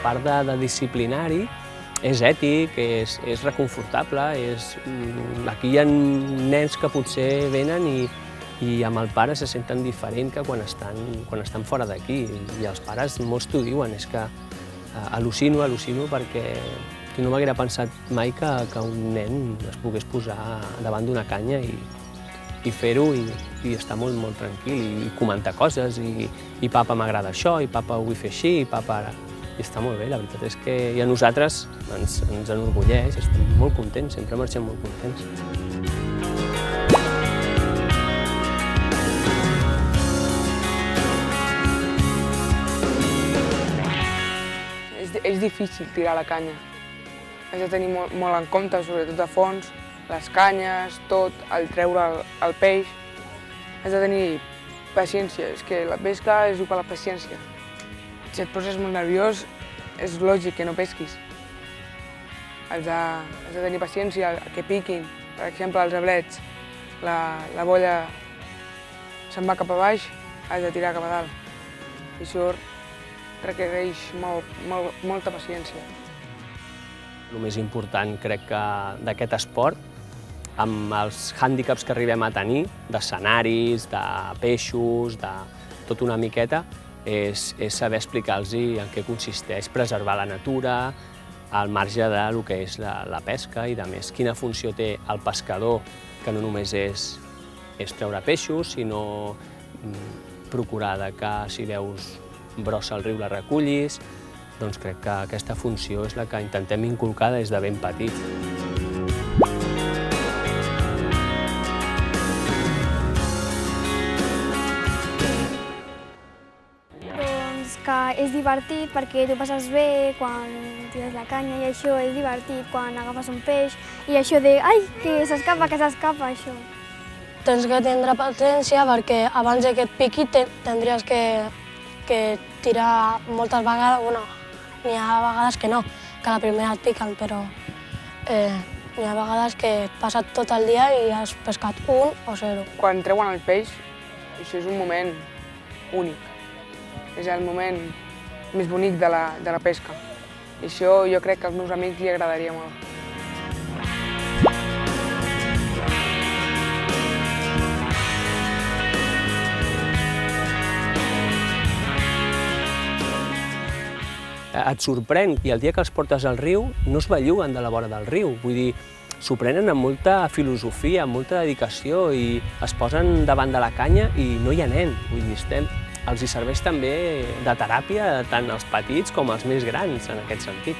part de disciplinari és ètic, és reconfortable, aquí hi ha nens que potser venen i amb el pare se senten diferent que quan estan fora d'aquí. I els pares molts t'ho diuen, és que al·lucino perquè no m'haguera pensat mai que un nen es pogués posar davant d'una canya i fer-ho i estar molt, molt tranquil i comentar coses i papa m'agrada això, i papa ho vull fer així, i papa ara... I està molt bé, la veritat és que a nosaltres ens enorgulleix, estem molt contents, sempre marxem molt contents. És difícil tirar la canya. Has de tenir molt en compte, sobretot a fons, les canyes, tot, el treure el peix. Has de tenir paciència, és que la pesca és igual a la paciència. Si et poses molt nerviós, és lògic que no pesquis. Has de tenir paciència que piquin. Per exemple, els ablets, la bolla se'n va cap a baix, has de tirar cap a dalt. I això requereix molta paciència. El més important, crec que d'aquest esport, amb els hàndicaps que arribem a tenir, d'escenaris, de peixos, de tot una miqueta, és saber explicar-los en què consisteix preservar la natura, al marge del que és la pesca i, a més, quina funció té el pescador, que no només és treure peixos, sinó procurar que si veus brossa al riu la recullis. Doncs crec que aquesta funció és la que intentem inculcar des de ben petits. Que és divertit perquè tu passes bé quan tires la canya i això és divertit quan agafes un peix i això de ai, que s'escapa, això. Tens que tindre paciència perquè abans que et piqui tindries que tirar moltes vegades, bueno, n'hi ha vegades que no, que a la primera et piquen, però n'hi ha vegades que et passa tot el dia i has pescat 1 o 0. Quan treuen el peix, això és un moment únic. És el moment més bonic de la pesca. I això jo crec que als meus amics li agradaria molt. Et sorprèn, i el dia que els portes al riu no es belluguen de la vora del riu. Vull dir, s'ho prenen amb molta filosofia, amb molta dedicació i es posen davant de la canya i no hi ha nen. Vull dir, els hi serveix també de teràpia tant als petits com als més grans, en aquest sentit.